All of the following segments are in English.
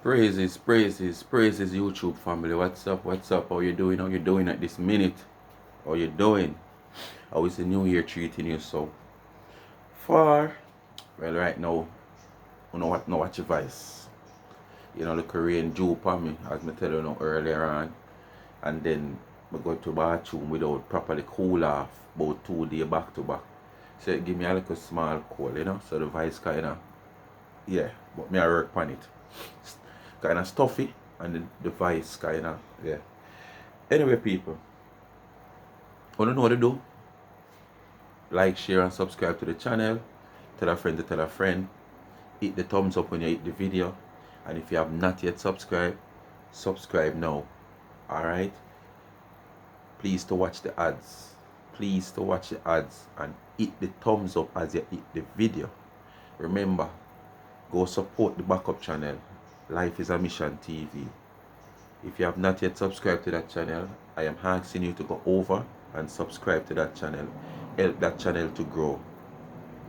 Praises, praises, praises, YouTube family. What's up? What's up? How you doing? How you doing at this minute? How you doing? How is the new year treating you so far? Well, right now, you know what? No watch your vice. You know the Korean Jew upon me, as me tell you now earlier on, and then I go to bathroom without properly cool off about 2 days back to back. So it give me a little small cold, you know. So the vice kind of, yeah, but me I work on it. Kind of stuffy, and the device kind of, yeah. Anyway, people, want to know what to do? Like, share, and subscribe to the channel. Tell a friend to tell a friend. Hit the thumbs up when you hit the video. And if you have not yet subscribed, subscribe now. Alright? Please to watch the ads. Please to watch the ads and hit the thumbs up as you hit the video. Remember, go support the backup channel, Life is a Mission TV. If you have not yet subscribed to that channel, I am asking you to go over and subscribe to that channel. Help that channel to grow.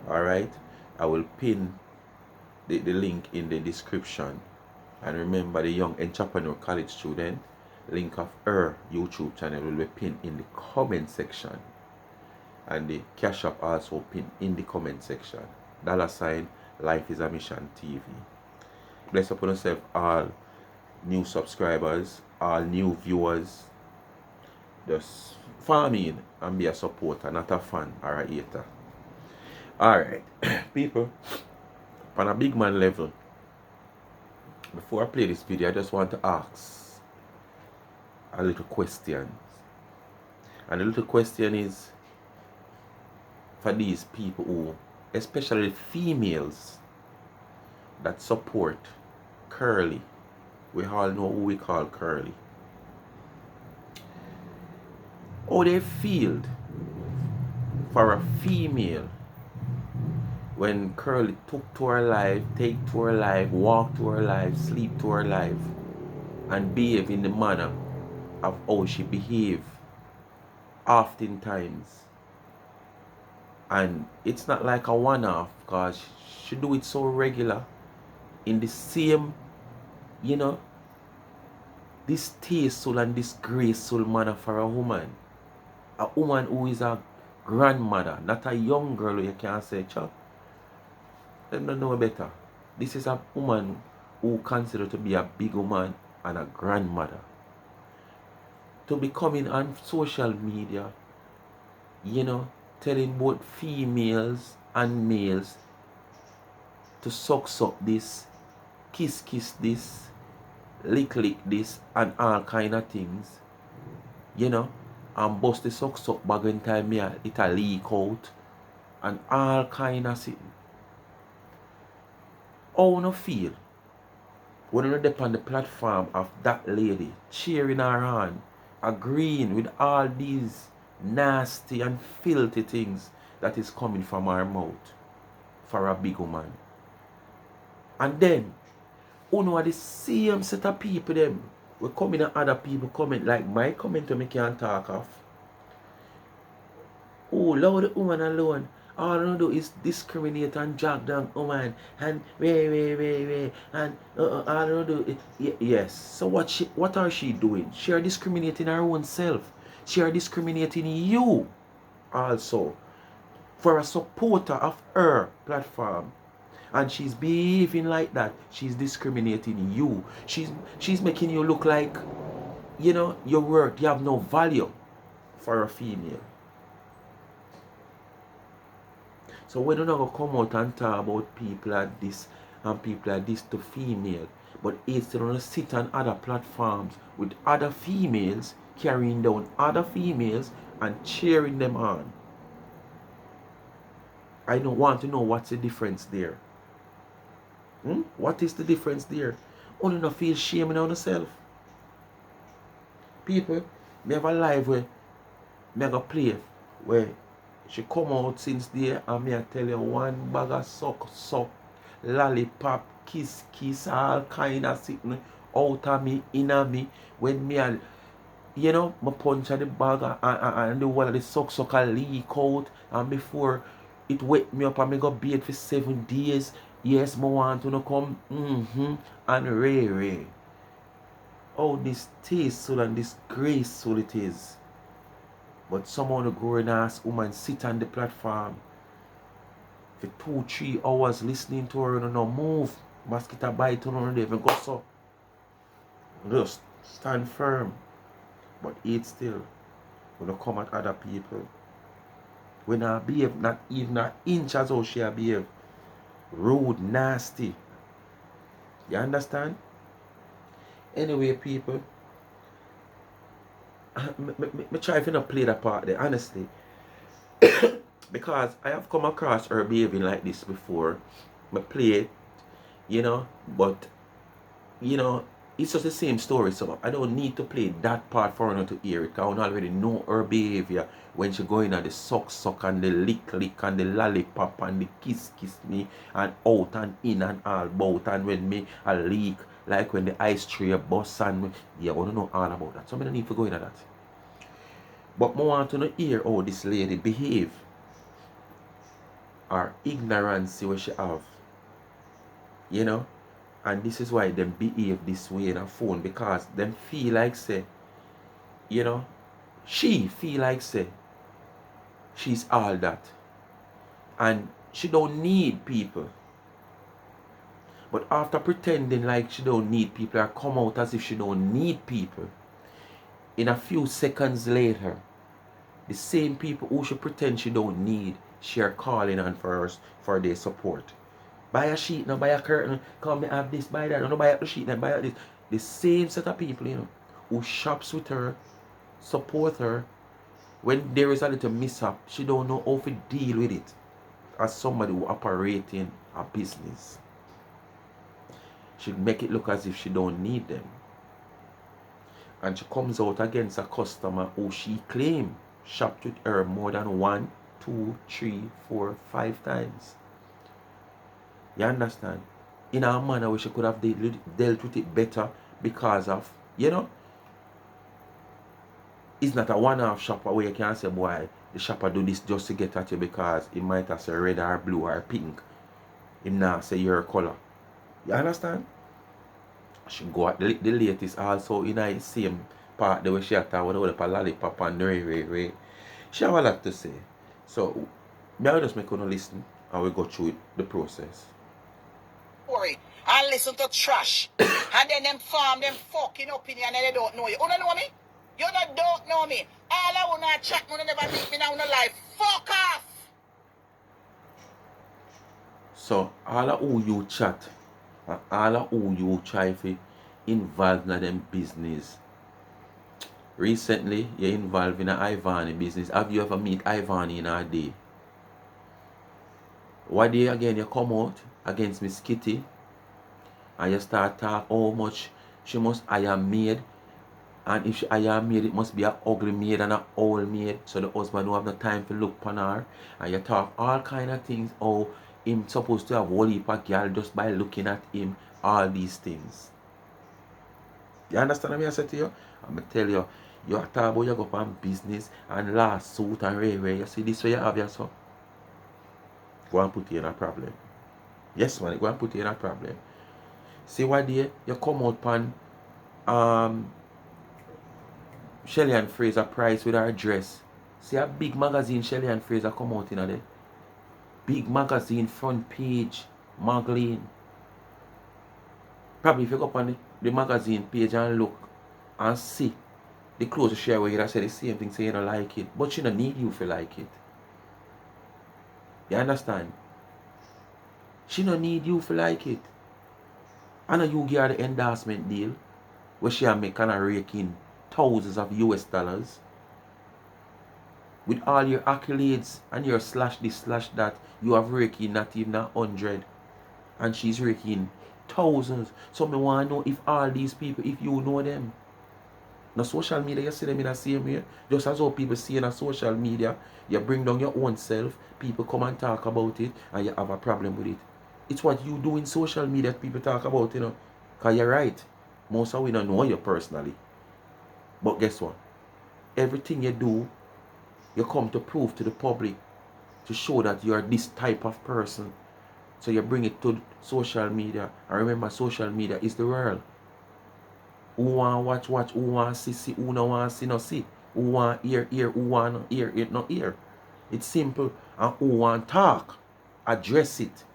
Alright? I will pin the link in the description. And remember, the Young Entrepreneur College student, link of her YouTube channel will be pinned in the comment section. And the Cash App also pinned in the comment section. $ Life is a Mission TV. Bless upon yourself, all new subscribers, all new viewers. Just farm in and be a supporter, not a fan or a hater. Alright, people, on a big man level, before I play this video, I just want to ask a little question. And the little question is for these people who, especially females, that support Curly. We all know who we call Curly. How they feel for a female when Curly took to her life, take to her life, walk to her life, sleep to her life, and behave in the manner of how she behaved oftentimes. And it's not like a one-off, because she do it so regular in the same, you know, distasteful and disgraceful manner for a woman. A woman who is a grandmother, not a young girl who you can say, Chuck, them don't know better. This is a woman who considered to be a big woman and a grandmother. To be coming on social media, you know, telling both females and males to suck this, kiss this, lick this, and all kind of things, you know, and bust the suck bag in time it a leak out, and all kind of things. How you feel when you dep on the platform of that lady, cheering her on, agreeing with all these nasty and filthy things that is coming from her mouth for a big woman? And then, you know, the same set of people them we come in and other people comment, like my comment to me can't talk of. Oh, Lord, the woman alone. All I do is discriminate and drag down woman and and all I do is, yes. So what are she doing? She are discriminating her own self. She are discriminating you also for a supporter of her platform. And she's behaving like that. She's discriminating you. She's making you look like, you know, your worth, you have no value for a female. So when you're not going to come out and talk about people like this and people like this to female, but instead of sit on other platforms with other females, carrying down other females and cheering them on. I don't want to know what's the difference there. What is the difference there? Only not feel shame in yourself. People, me have a live where me have a play where she come out since there and me I tell you one bag of suck, lollipop, kiss, all kind of sitting out of me, in of me, when me and, you know, my punch at the bag and the one of the suck leak out, and before it wake me up and me go bathe for 7 days, Yes, I want to come and Ray. Oh, this tasteful and this graceful it is. But someone to go and ask woman sit on the platform for 2-3 hours listening to her and no move. Mosquito bite on her, they even go so. Just stand firm. But eat still. When you come at other people. When I behave not even an inch as how she behave. Rude, nasty. You understand? Anyway, people, me try to not play that part there, honestly. Because I have come across her behaving like this before. Me play it, but, it's just the same story, so I don't need to play that part for her to hear it, because I already know her behavior when she go in at the suck and the lick and the lollipop and the kiss me and out and in and all about, and when me a leak, like when the ice tray bust and me, I want to know all about that, so I don't need to go into that. But I want to hear how this lady behave, or ignorance where she have, and this is why them behave this way in a phone, because them feel like say, she feel like say she's all that, and she don't need people. But after pretending like she don't need people, or come out as if she don't need people, in a few seconds later, the same people who she pretend she don't need, she are calling on for their support. Buy a sheet, now buy a curtain, come me have this, buy that, no buy up the sheet, then buy this. The same set of people, who shops with her, support her. When there is a little mishap, she don't know how to deal with it. As somebody who operating a business, she make it look as if she don't need them. And she comes out against a customer who she claim shopped with her more than 1, 2, 3, 4, 5 times. You understand? In a manner where she could have dealt with it better, because of, it's not a one-off shopper where you can say, boy, the shopper do this just to get at you because it might have say red or blue or pink. Him not say your color. You understand? She go at the latest also in the same part the way she had with the lollipop and Ray. She have a lot to say. So, I just make you listen and we go through the process. And listen to trash. And then them form them fucking opinion and they don't know you. You don't know me? You don't know me. All I wanna chat, you never meet me now in life. Fuck off! So, all of who you chat, and all of who you try to involve in them business. Recently, you're involved in a Ivani business. Have you ever meet Ivani in a day? One day again, you come out against Miss Kitty and you start talk how much she must hire maid, and if she hire maid, it must be an ugly maid and an old maid, so the husband don't have no time to look upon her, and you talk all kind of things, how him supposed to have whole heap of girl just by looking at him, all these things. You understand what I say to you? I'm going to tell you, you are talking about you go on business and lawsuit and railway, you see this way you have yourself. Go and put you in a problem. Yes, man, go and put you in a problem. See what day you come out on Shelly and Fraser Price with her dress. See a big magazine Shelly and Fraser come out in there. Big magazine, front page, Magdalene. Probably if you go up on the magazine page and look and see the clothes she wear, you say the same thing, say you don't like it. But she don't need you to like it. You understand? She don't need you to like it. I know you give her the endorsement deal where she make kind of rake in thousands of US dollars. With all your accolades and your slash this, slash that, you have raking not even 100. And she's raking thousands. So me want to know if all these people, if you know them. Now social media, you see them in the same way. Just as how people see in a social media, you bring down your own self, people come and talk about it, and you have a problem with it. It's what you do in social media that people talk about, Because you're right. Most of we don't know you personally. But guess what? Everything you do, you come to prove to the public, to show that you are this type of person. So you bring it to social media. And remember, social media is the world. Who want watch, who want see, who no want see, no see. Who want hear, who want no hear, no hear. It's simple. And who want talk, address it.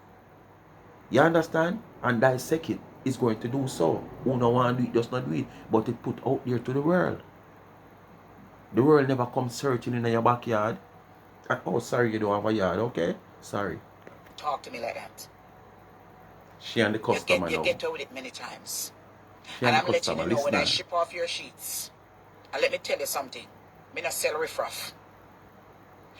You understand? And dissect it. It's going to do so. Who no want do it, just not do it. But it put out there to the world. The world never comes searching in your backyard. Oh, sorry, you don't have a yard. Okay? Sorry. Talk to me like that. She and the customer You get away with it many times. She and and I'm the letting customer. you know when I Listen. ship off your sheets. And let me tell you something. Me not sell riffraff.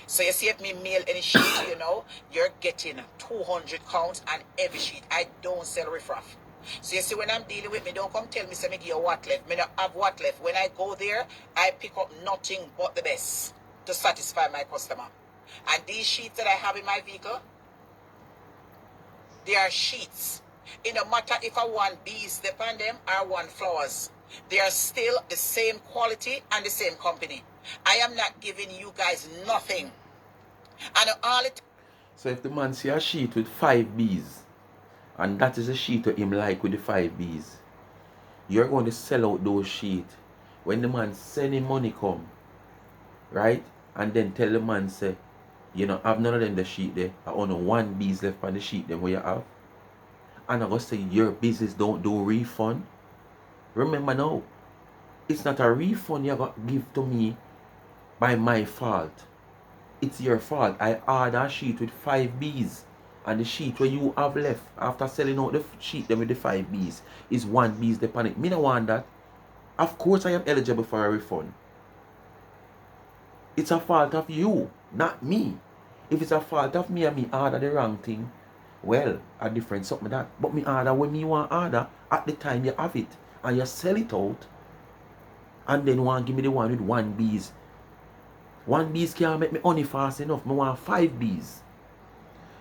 So you see if me mail any sheet to you now, you're getting 200 counts and every sheet. I don't sell riffraff. So you see when I'm dealing with me, don't come tell me say me give you what left. Me not have what left. When I go there, I pick up nothing but the best to satisfy my customer. And these sheets that I have in my vehicle, they are sheets. It no matter if I want bees step on them or want flowers. They are still the same quality and the same company. I am not giving you guys nothing. And all it. So if the man see a sheet with 5 bees, and that is a sheet that him like with the 5 bees, you're going to sell out those sheets. When the man send him money come, right? And then tell the man say, you know, have none of them the sheet there. I only 1 bees left on the sheet them where you have. And I'm going to say your business don't do refund. Remember now, it's not a refund you're going to give to me by my fault. It's your fault. I order a sheet with 5 bees. And the sheet where you have left after selling out the sheet them with the 5 bees is 1 bees upon it. Me no want that. Of course I am eligible for a refund. It's a fault of you, not me. If it's a fault of me and me order the wrong thing, well, a different something that. But me order when me want order at the time you have it and you sell it out, and then want give me the one with 1 bees. 1 bees can't make me honey fast enough. Me want 5 bees.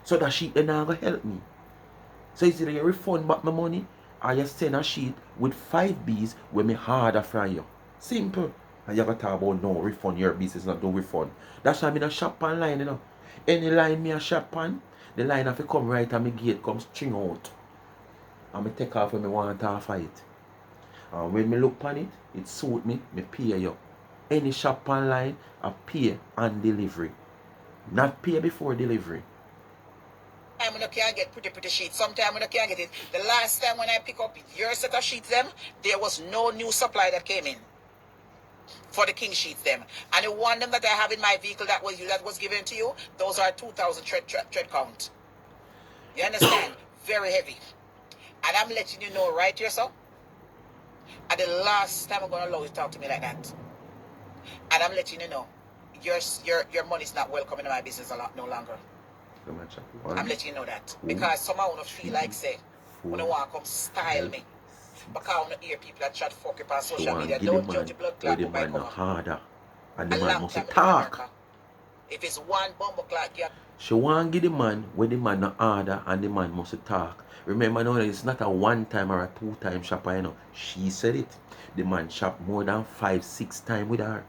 So that sheet then not gonna help me. So it's either you refund back my money or you send a sheet with 5 bees when me harder from you. Simple. And you gotta talk about no refund, your business not do refund. That's why I'm in a shop online, you know. Any line me a shop on, the line have to come right and my gate come string out. And me take off when me want to fight. And when me look on it, it suit me pay you. Any shop online, I pay on delivery. Not pay before delivery. Sometimes when I can't get pretty sheets. Sometimes when I can't get it. The last time when I pick up your set of sheets them, there was no new supply that came in for the king sheets them. And the one them that I have in my vehicle that was given to you, those are 2,000 tread count. You understand? Very heavy. And I'm letting you know right here, so. And the last time I'm gonna allow you to talk to me like that. And I'm letting you know, your money's not welcome in my business no longer. I'm letting you know that. Because somehow I don't feel like say, when I want to come style me. Because I don't hear people that chat fuck up on social media. Don't judge the blood clot by cover. Harder. And the A man long must time in talk. America. If it's one bumble clot, yeah. She want give the man when the man no order and the man must talk. Remember now, it's not a 1 time or a 2 time shopper, you know. She said it. The man shop more than 5, 6 times with her.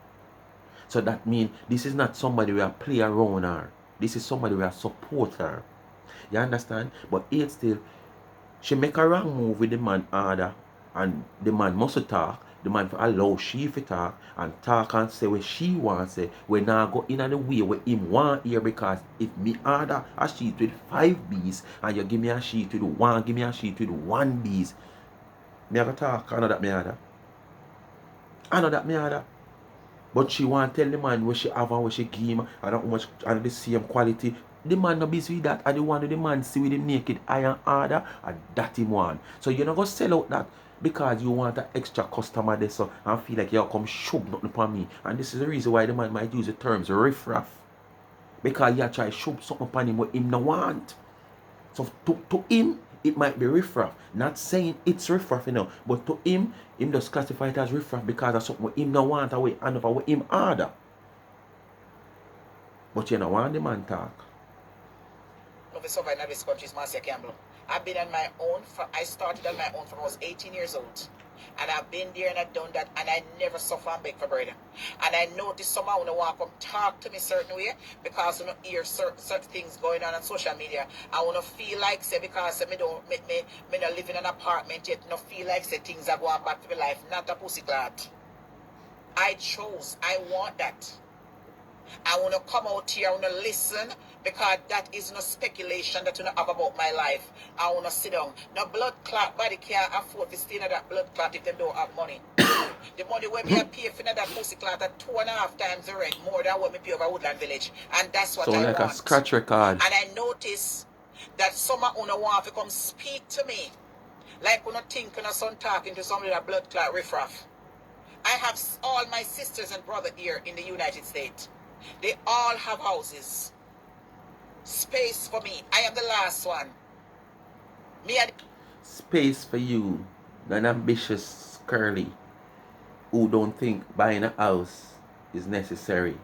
So that means this is not somebody who play around her. This is somebody who support her. You understand? But yet still, she make a wrong move with the man order, and the man must talk. The man allow she to talk and say what she wants say. We now go in the way where him want here, because if me order a sheet with 5 bees and you give me a sheet with 1, give me a sheet with 1 bees, me have to talk. I know that me order. I know that me order. But she want to tell the man what she have and what she give him and how much and the same quality. The man no busy with that. And the one the man see with the naked eye and order, and that him want. So you're not going to sell out that because you want an extra customer there, so and feel like you come shove nothing upon me. And this is the reason why the man might use the terms riffraff. Because you try to shove something upon him what him no want. So to him, it might be riffraff. Not saying it's riffraff, you know, but to him just classify it as riffraff because of something him no want away and over what him order. But you know, want the man talk. Of the survivor in this country is Marcia Campbell. I've been on my own. I started on my own when I was 18 years old. And I've been there and I've done that, and I never suffer and beg for bread. And I notice somehow when I want to come talk to me certain way because I don't hear certain things going on social media. I want to feel like say because me don't me not live in an apartment yet, no feel like say things are going back to my life. Not a pussy clot. I chose. I want that. I want to come out here, I want to listen, because that is no speculation that you know have about my life. I want to sit down. No blood clot body can't afford to stay in that blood clot if they don't have money. The money when me I pay for that pussy clot at 2.5 times the rent, more than what me pay over Woodland Village. And that's what Sound I like want. a scratch record. And I notice that some of you want to come speak to me. Like you not think you know son talking to somebody that blood clot riffraff. I have all my sisters and brother here in the United States. They all have houses. Space for me. I am the last one. Space for you, an ambitious curly who don't think buying a house is necessary.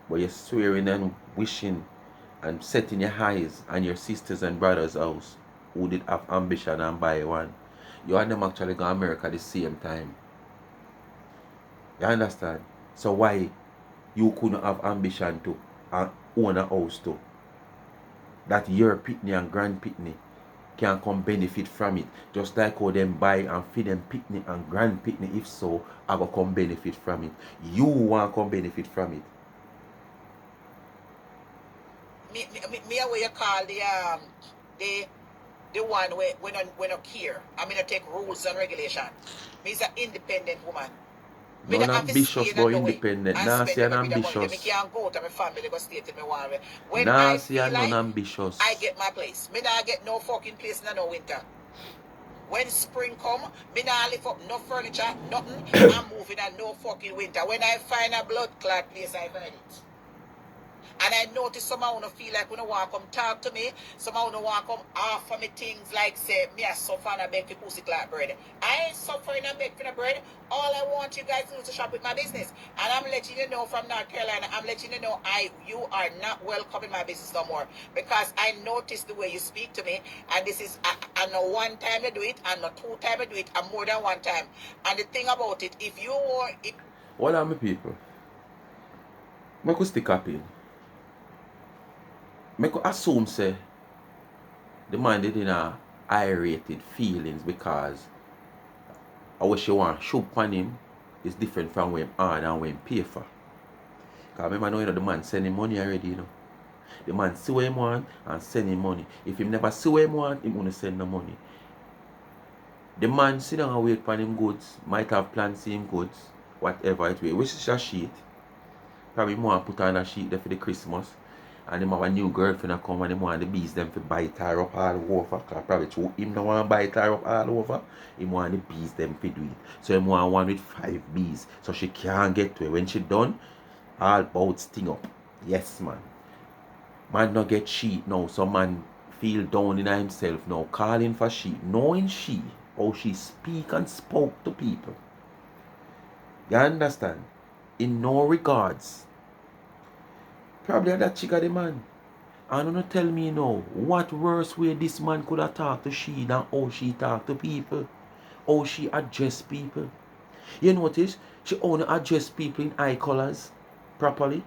But you're swearing and wishing and setting your eyes on your sisters and brothers' house who did have ambition and buy one. You and them actually go to America at the same time. You understand? So why you couldn't have ambition to own a house too? That your pitney and grand pitney can come benefit from it. Just like how them buy and feed them pitney and grand pitney, if so, I go come benefit from it. You want come benefit from it. Me what you call the one where we not care. I mean I take rules and regulation. Me is an independent woman. Me Non don't have to ambitious stay but in independent. and Nah, spend see an every bit of money. Me ambitious. can't go to my family go stay till me want. When Nah, I see feel an like non-ambitious. I get my place. Me not get no fucking place in no winter. When spring come, me not lift up no furniture, nothing. I'm moving at no fucking winter. When I find a blood clot place, I find it. And I notice somehow I feel like when I want to come talk to me, somehow I want to come offer me things like say, me I suffer and I beg for pussy clot bread. I ain't suffering and beg for the bread. All I want you guys to do is to shop with my business. And I'm letting you know from North Carolina, I'm letting you know you are not welcome in my business no more. Because I notice the way you speak to me, and this is, I know one time you do it, and not 2 times you do it, and more than 1 time. And the thing about it, if you want... What are my people? I could stick up in. I could assume say the man did in a irritated feelings because I wish you want shoot on him is different from when him earn and when him pay for. Because remember now, you know, the man send him money already, you know. The man see what him want and send him money. If him never see what him want, him only send no money. The man sit down and wait for him goods, might have planned to see him goods, whatever it will, which is a sheet. Probably more put on a sheet there for the Christmas. And him have a new girlfriend come and him want the bees them to bite her up all over. Cause probably true, him don't want to bite her up all over. Him want the bees them to do it. So him want one with 5 bees. So she can't get to it. When she done, all bout sting up. Yes man. Man not get sheet now. So man feel down in himself now. Calling for sheet. Knowing she, how she speak and spoke to people. You understand? In no regards. Probably that chick the man. And don't tell me now, what worse way this man could have talked to she than how she talk to people. How she address people. You notice, she only address people in eye colors properly.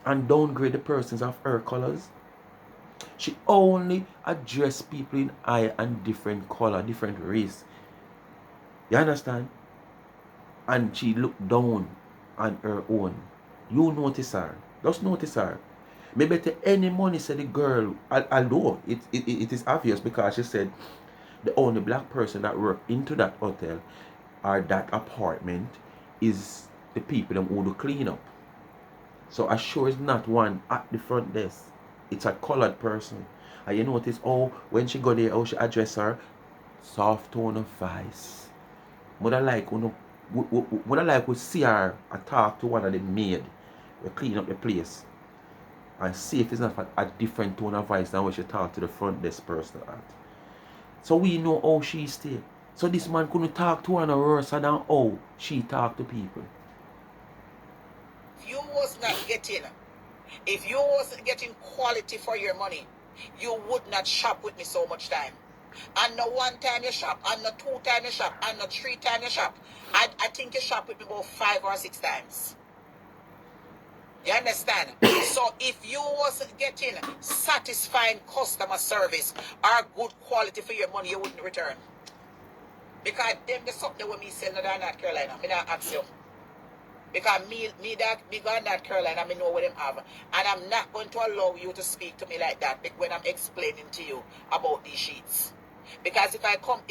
And downgrade the persons of her colors. She only address people in eye and different color, different race. You understand? And she look down on her own. You notice her. Just notice her. Maybe to any money said the girl, although it is obvious because she said the only black person that worked into that hotel or that apartment is the people them who do clean up. So I sure is not one at the front desk. It's a colored person. And you notice when she go there, how she address her, soft tone of voice. Mother like we see her and talk to one of the maid. We clean up the place. And see if it's not a different tone of voice than when she talk to the front desk person at. So we know how she stay. So this man couldn't talk to her no worse than how she talk to people. If you wasn't getting quality for your money, you would not shop with me so much time. And no one time you shop, and no 2 times you shop, and no 3 times you shop. I think you shop with me about 5 or 6 times. You understand? So if you wasn't getting satisfying customer service or good quality for your money, you wouldn't return. Because them the something when me sell in North Carolina, me not ask you. Because me go in North Carolina, me know what them have. And I'm not going to allow you to speak to me like that when I'm explaining to you about these sheets. Because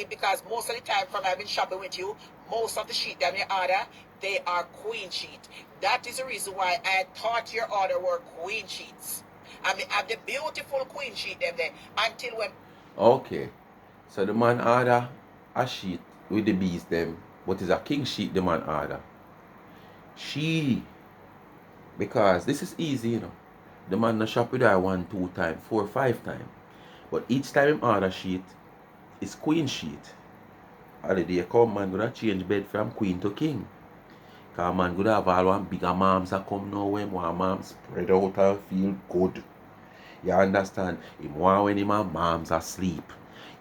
because most of the time from I've been shopping with you, most of the sheet that you order, they are queen sheet. That is the reason why I thought your order were queen sheets. I mean, have the beautiful queen sheet them there until when. Okay. So the man order a sheet with the bees them, but it's a king sheet the man order. Because this is easy, you know. The man no shop with her 1, 2 times, 4, 5 times. But each time him order sheet, it's queen sheet. All the day come, man gonna change bed from queen to king. Cause man gonna have all one bigger moms that come now when one mom spread out and feel good. You understand? Him want when him and moms asleep.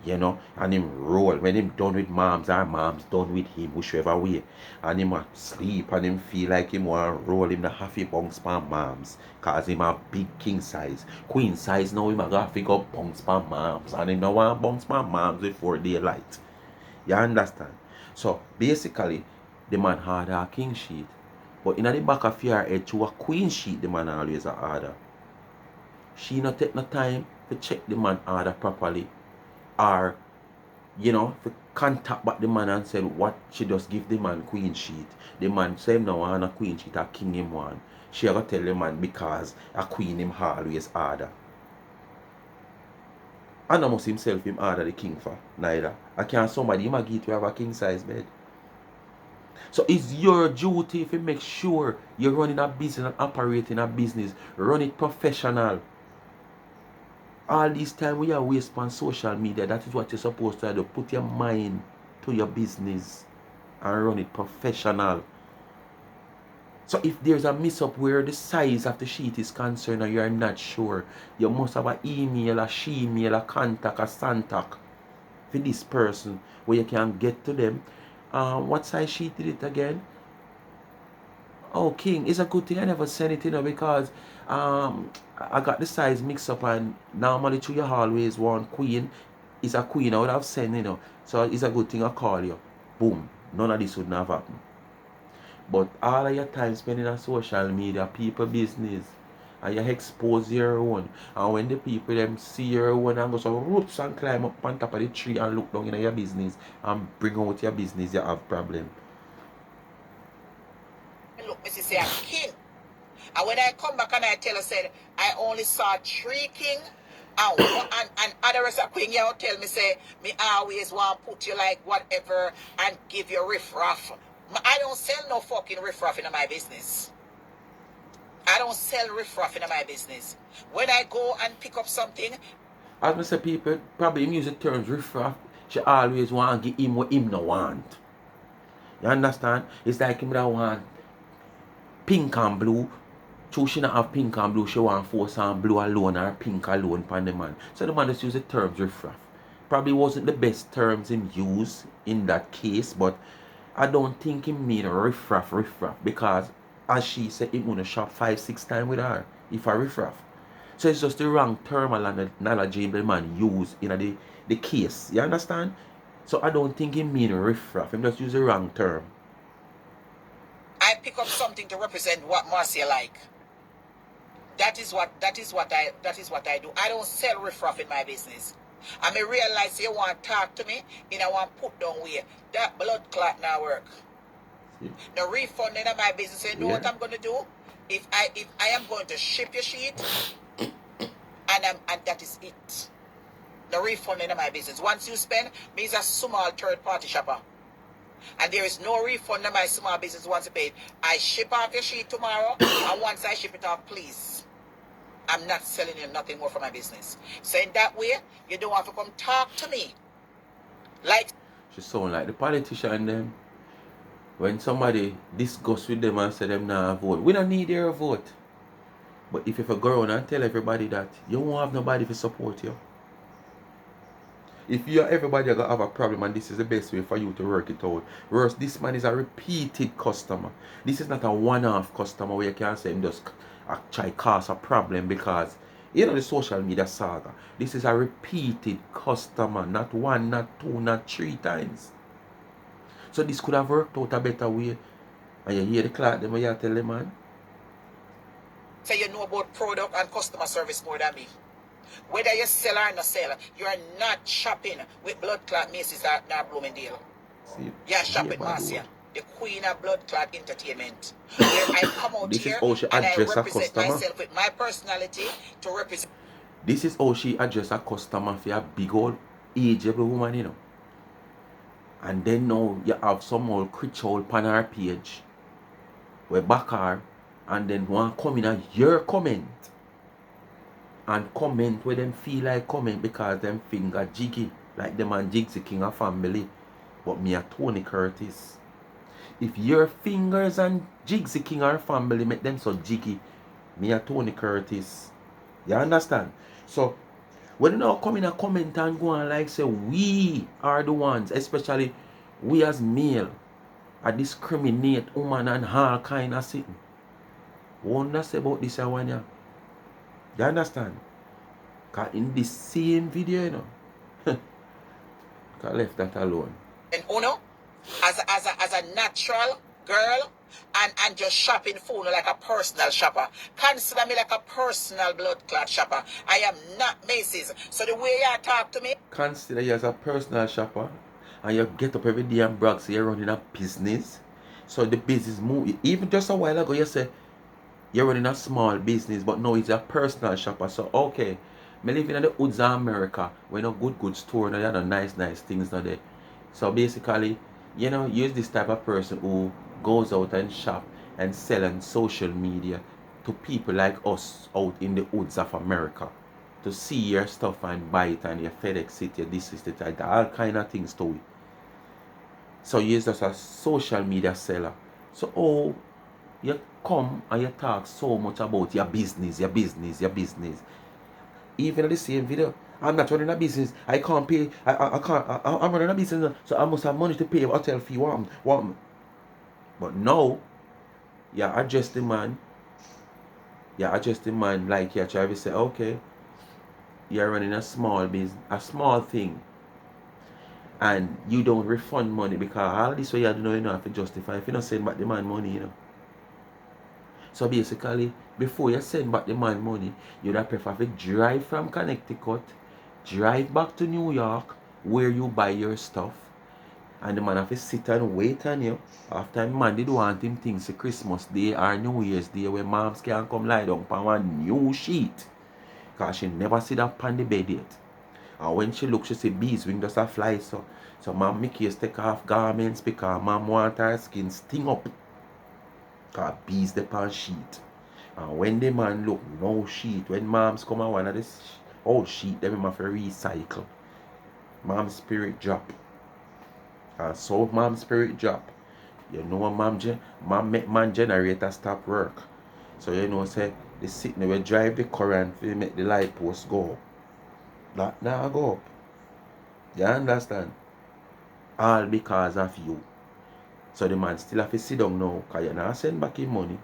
You know, and him roll. When him done with moms, our moms done with him, whichever way. And him a sleep and him feel like him want roll him the half bounce pan moms. Cause him a big king size. Queen size now him a got figure bounce pan moms. And him no want bounce pan moms before daylight. You understand? So basically, the man had a king sheet. But in the back of your head to a queen sheet the man always a order. She not take no time to check the man order properly. Or, you know, to contact back the man and say what she just give the man queen sheet. The man say him no want a queen sheet, a king him want. She ever tell the man because a queen him always order. And not must himself him order the king for neither. I can't somebody him a give to have a king size bed. So it's your duty to make sure you're running a business and operating a business. Run it professional. All this time we are wasting on social media, that is what you're supposed to do. Put your mind to your business and run it professional. So if there's a mess up where the size of the sheet is concerned and you're not sure, you must have an email, a she-mail, a contact, a santac for this person where you can get to them. What size sheet did it again? Oh, King, it's a good thing I never sent it, you know, because I got the size mixed up and normally to you always want queen. It's a queen I would have sent, you know. So it's a good thing I call you. Boom. None of this would not have happened. But all of your time spending on social media, people business, and you expose your own. And when the people them see your own and go so roots and climb up on top of the tree and look down in your business and bring out your business, you have problem. Look, Mrs. Say a king. And when I come back and I tell her, said, I only saw 3 king and other rest of queen, you tell me, say, me always want to put you like whatever and give you riff-raff. I don't sell no fucking riff-raff in my business. I don't sell riff-raff in my business. When I go and pick up something, as I say, people probably use the terms riff-raff. She always want to give him what him no want. You understand? It's like him that want pink and blue. So she not have pink and blue, she want force and blue alone or pink alone upon the man. So the man just use the terms riff-raff. Probably wasn't the best terms in use in that case, but I don't think he mean riff-raff because as she said, he gonna shop 5, 6 times with her if I riff-raff. So it's just the wrong term analogy the man use in the case. You understand? So I don't think he mean riff-raff. He just use the wrong term. I pick up something to represent what Marcia like. That is what I do. I don't sell riff-raff in my business. I may realize you want to talk to me, you know, want put down way. That blood clot now work. See? The refund in my business, you know what I'm gonna do? If I am going to ship your sheet, and that is it. The refund in my business. Once you spend, me is a small third-party shopper. And there is no refund in my small business once you pay. I ship off your sheet tomorrow, and once I ship it off, please, I'm not selling you nothing more for my business. So in that way, you don't have to come talk to me. Like she sound like the politician them. When somebody discuss with them and say them nah vote, we don't need their vote. But if you go around and tell everybody that, you won't have nobody to support you. If you everybody are gonna have a problem and this is the best way for you to work it out. Whereas this man is a repeated customer. This is not a one-off customer where you can say him just try cause a problem because you know the social media saga. This is a repeated customer, not one, not two, not three times. So this could have worked out a better way. And you hear the clock them you tell them, man. Say you know about product and customer service more than me. Whether you sell or not sell, you are not shopping with blood clot Macy's or Bloomingdale. See, You're shopping Marcia, the queen of blood clot entertainment. Where I come out this here is how she and I address a represent customer. myself with my personality to represent. This is how she address a customer for a big old ageable woman, you know. And then now you have some old creature on her page where back her and then one come in and your comment and comment where them feel like comment because them finger jiggy like them and Jigsy King of family. But me a Tony Curtis. If your fingers and Jigsy King or family make them so jiggy, me a Tony Curtis. You understand? So when you now come in a comment and go on like say we are the ones, especially we as male, I discriminate woman and all kind of thing. Wonder say about this one ya. You understand? Cause in the same video, you know, I left that alone. And Uno, as a natural girl, and just shopping phone like a personal shopper. Consider me like a personal blood clot shopper. I am not Macy's. So the way you talk to me. Consider you as a personal shopper and you get up every day and brag so you're running a business. So the business move. Even just a while ago you say you're running a small business, but now it's a personal shopper. So okay, me living in the woods of America where no good store and you have no nice things not there. So basically, you know, use this type of person who goes out and shop and sell on social media to people like us out in the woods of America to see your stuff and buy it and your FedEx it, your this is it, all kind of things to it. So you use just a social media seller. So oh, you come and you talk so much about your business. Even in the same video, I'm not running a business. I can't pay. I can't. I'm running a business, so I must have money to pay a hotel fee. What? But now, you address the man. You address the man like you try to say, okay, you're running a small business, a small thing, and you don't refund money because all this way you don't know, you know, have to justify. If you don't send back the man money, you know. So basically, before you send back the man money, you'd have prefer to drive from Connecticut, drive back to New York, where you buy your stuff, and the man have to sit and wait on you. After man did want him things for Christmas Day or New Year's Day where moms can come lie down on one new sheet. Because she never sit up on the bed yet. And when she look, she see bees wing just a fly. So mom make you take off garments because mom want her skin sting up. Because bees the pan sheet. And when the man look, no sheet. When moms come and one of this old sheet, them have to recycle. Mom's spirit drop. And so mom's spirit drop. You know mom make man generator stop work. So you know say the sitting will drive the current to make the light post go up. That now go up. You understand? All because of you. So the man still have to sit down now because you're not send back him money.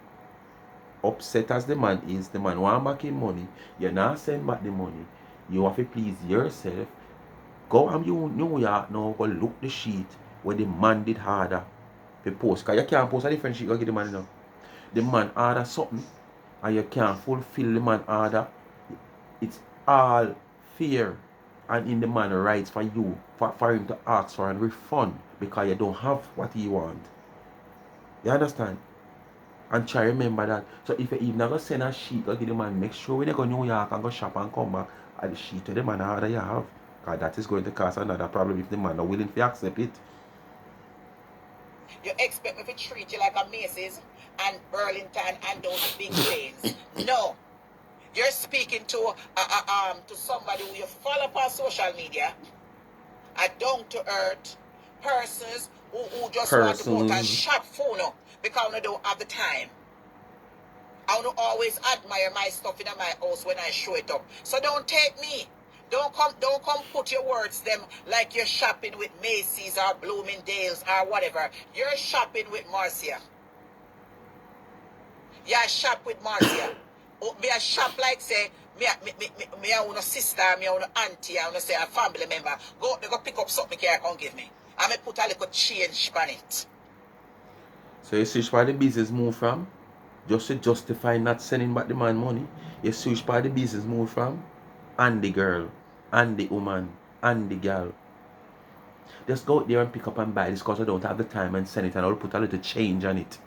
Upset as the man is, the man want back him money. You're not send back the money. You have to please yourself. Go and you New York now, go look the sheet where the man did harder to post. Because you can't post a different sheet, go give the man now. The man order something and you can't fulfill the man order. It's all fair and in the man rights for you for him to ask for a refund because you don't have what he want. You understand? And try remember that. So if you even go send a sheet, go give the man, make sure when you go New York and go shop and come back at the sheet to the man order you have. Because that is going to cause another problem if the man not willing to accept it. You expect me to treat you like a Macy's and Burlington and those big chains? No. You're speaking to somebody who you follow up on social media, a down-to-earth persons who just want to go out and shop phone because they don't have the time. I don't always admire my stuff in my house when I show it up. So don't take me Don't come put your words them like you're shopping with Macy's or Bloomingdale's or whatever. You're shopping with Marcia. You shop with Marcia. Me a shop like say me a una sister, me a una auntie, I wanna say a family member. Go pick up something here and give me. And me put a little change on it. So you see where the business move from? Just to justify not sending back the man money. You see where the business move from? And the girl, and the woman, and the girl. Just go out there and pick up and buy this because I don't have the time and send it, and I'll put a little change on it.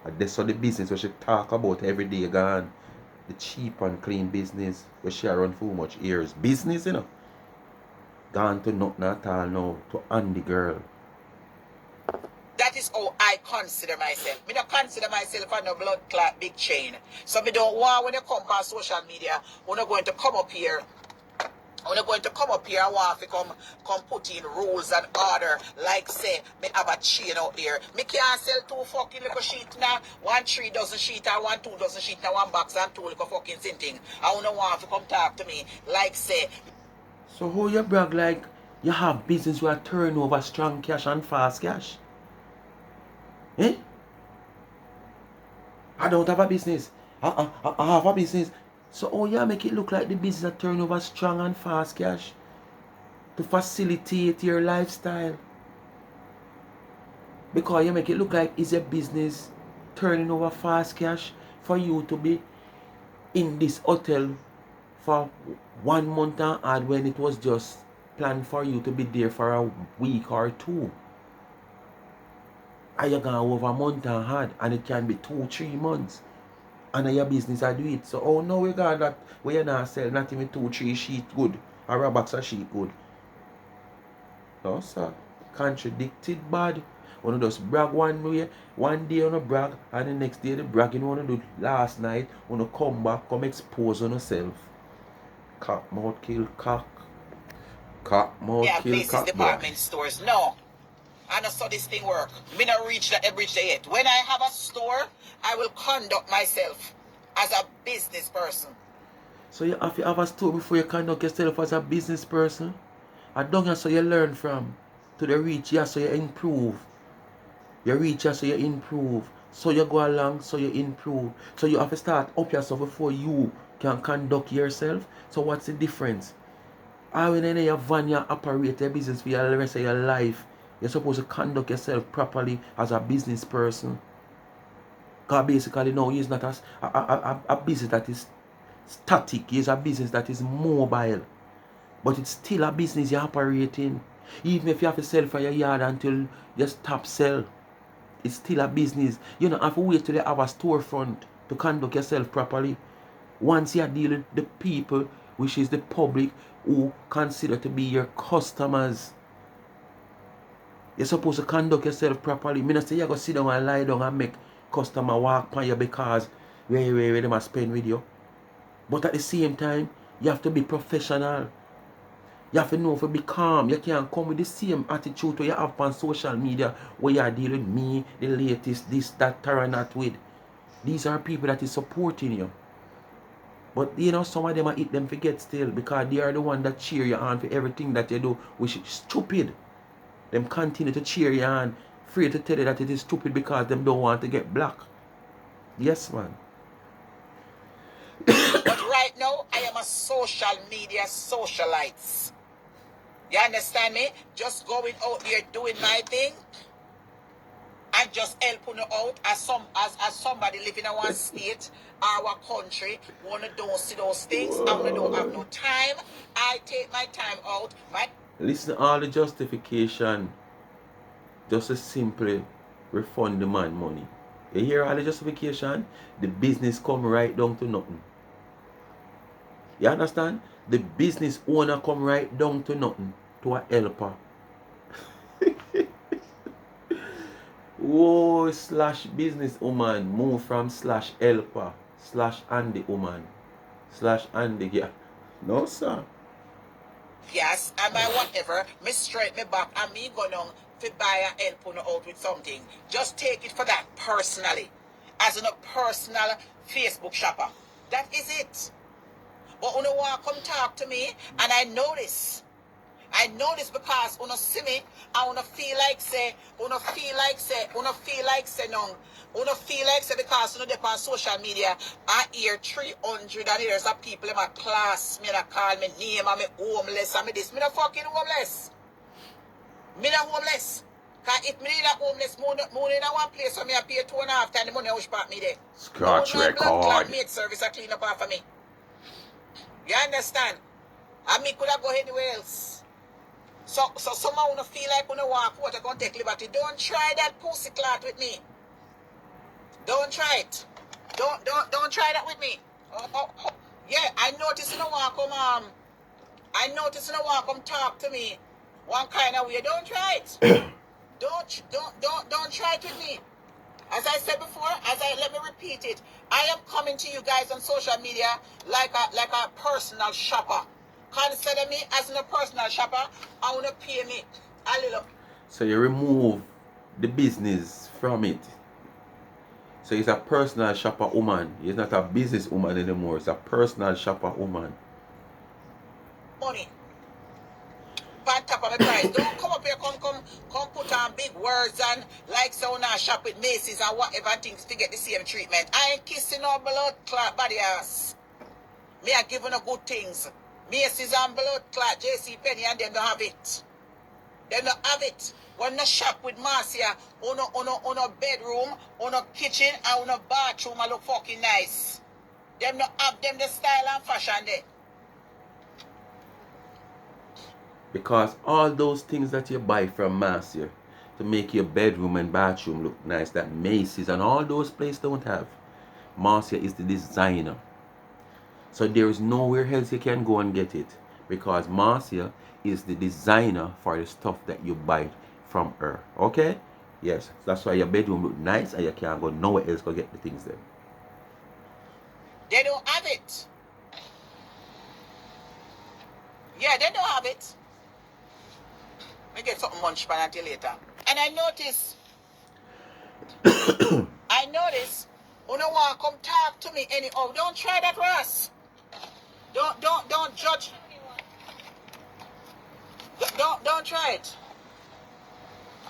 And that's all the business we should talk about every day gone. The cheap and clean business we share run for much years. Business, you know. Gone to nothing at all now. To and the girl. That is how I consider myself. Me don't consider myself a no blood clot big chain. So me don't want when you come on social media, we're not going to come up here. I'm not going to come up here and want to come put in rules and order. Like say, me have a chain out there. Me can't sell 2 fucking little sheet now. 1 3 dozen sheet or 1 2 dozen sheet now 1 box and 2 little fucking thing. I don't want to come talk to me. Like say. So how you brag like you have business where turnover strong cash and fast cash? Eh? I don't have a business. I have a business. So how you make it look like the business turnover strong and fast cash? To facilitate your lifestyle. Because you make it look like it's a business turning over fast cash for you to be in this hotel for 1 month and odd when it was just planned for you to be there for a week or 2. And you're going over a month and hard, and it can be 2-3 months. And your business I do it. So oh no, we got that where you not sell not even 2-3 sheet good or a box of sheet good. No sir. Contradicted bad. Wanna just brag one way, one day on a brag, and the next day the bragging wanna do last night, wanna come back, come expose on yourself. Cock mouth kill cock. Cock mouth kill cock. Department stores. No. I know so this thing work. Me not reach that bridge there yet. When I have a store, I will conduct myself as a business person. So you have to have a store before you conduct yourself as a business person? I don't know so you learn from. To the reach, yeah, so you improve. You reach, yeah, so you improve. So you go along, so you improve. So you have to start up yourself before you can conduct yourself. So what's the difference? When in your van you operate your business for the rest of your life, you're supposed to conduct yourself properly as a business person. Because basically now it's not a business that is static. It's a business that is mobile. But it's still a business you're operating. Even if you have to sell for your yard until you stop sell, it's still a business. You don't have to wait till you have a storefront to conduct yourself properly. Once you deal with the people, which is the public, who consider to be your customers, you're supposed to conduct yourself properly. I don't say you go sit down and lie down and make customer walk by you because where they must spend with you. But at the same time, you have to be professional. You have to know to be calm. You can't come with the same attitude you have on social media where you are dealing with me, the latest, this, that, that with. These are people that is supporting you. But you know, some of them are eat them forget still because they are the one that cheer you on for everything that you do, which is stupid. Them continue to cheer you on, afraid to tell you that it is stupid because them don't want to get black. Yes, man. But right now, I am a social media socialite. You understand me? Just going out there doing my thing and just helping you out as somebody living in one state or one country wanna don't see those things. I wanna don't have no time. I take my time out. Listen to all the justification. Just to simply refund the man money. You hear all the justification? The business come right down to nothing. You understand? The business owner come right down to nothing. To a helper. Whoa, slash business woman move from slash helper slash Andy woman slash Andy, yeah. No, sir. Yes, and my whatever, me straight me back and me go down to buy and help you out with something. Just take it for that personally. As a personal Facebook shopper. That is it. But una want come talk to me, and I know this. I know this because una see me, and una feel like say no. Una feel like say because una dep on social media, I hear 300 and there's a people in my class, me that call me name, and me homeless, and me this. Me not fucking homeless. Me not homeless. Cause if me need a homeless, more in a one place, so me I pay 2.5 times the money I wish back me there. Scratch No blood clot record. made service a clean up after me. You understand? And me could have go anywhere else. So somehow you feel like you walk out, you're going to take liberty. Don't try that pussy clot with me. Don't try it. Don't try that with me. Yeah, I notice you don't want to come talk to me one kind of way. Don't try it. don't try it with me. As I said before, let me repeat it. I am coming to you guys on social media like a personal shopper. Consider me as a personal shopper. I want to pay me a little. So you remove the business from it. So it's a personal shopper woman. It's not a business woman anymore. It's a personal shopper woman. Money. On top of my price. Don't come up here, come put on big words and like so now shop with Macy's and whatever things to get the same treatment. I ain't kissing no blood clot body ass. Me are giving no good things. Macy's and blood clot, JC Penny and them don't have it. They don't have it. When you shop with Marcia, on a bedroom, on a kitchen, and on a bathroom, I look fucking nice. Them not have them the style and fashion there. Because all those things that you buy from Marcia to make your bedroom and bathroom look nice, that Macy's and all those places don't have. Marcia is the designer. So there is nowhere else you can go and get it. Because Marcia is the designer for the stuff that you buy from her. Okay? Yes. That's why your bedroom look nice and you can't go nowhere else to get the things there. They don't have it. Yeah, they don't have it. We get something munch pan until later. And I notice, you don't want to come talk to me anyhow. Don't try that, Ross. Don't judge. Don't try it.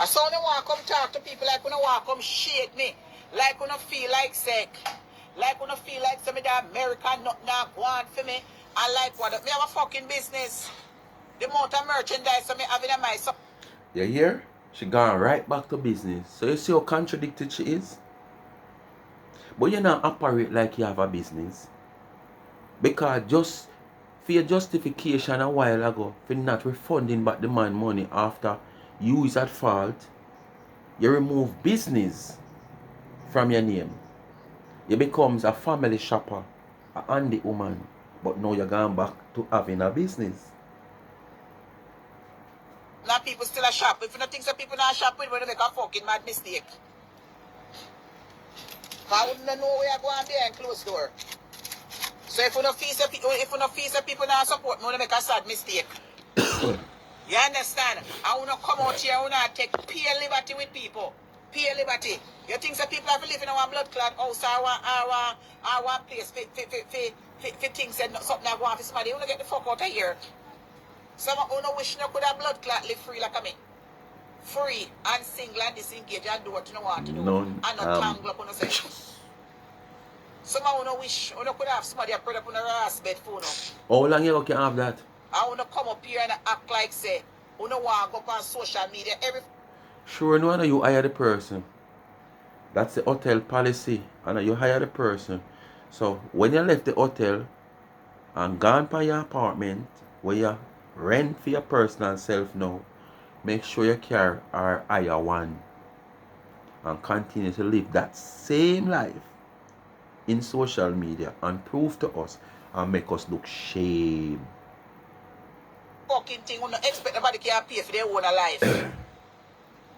I saw you want to come talk to people like you don't want to come shake me. Like you don't feel like sick. Like you don't feel like some of the American not want for me. I like what me have a fucking business. The amount of merchandise I have in my son. You hear? She gone right back to business. So you see how contradicted she is? But you not operate like you have a business. Because just for your justification a while ago for not refunding back the man money after you is at fault, you remove business from your name. You becomes a family shopper, a handy woman. But now you're going back to having a business. Now people still a shop. If you don't think some people not shop with, when they make a fucking mad mistake. I wouldn't know where I go and behind closed door. So if you don't feel people not support me, when they make a sad mistake. You understand? I want to come out here, I want to take pure liberty with people. Pure liberty. You think some people have to live in our blood clot house or our place for things and something I want for somebody. You want to get the fuck out of here. Some of you wish you could have blood clot live free like me. Free and single and disengaged and do what you want to do. None, and not tangle up on yourself. Some of you wish you could have somebody that put up on a ass bed phone. How long you can have that? I want to come up here and act like say, you don't want to go on social media. Sure, no, you hire the person. That's the hotel policy. And you hire the person. So when you left the hotel and gone to your apartment where you rent for your personal self now, make sure you carry or hire one and continue to live that same life in social media and prove to us and make us look shame. Fucking thing, you don't expect nobody can pay for their own life.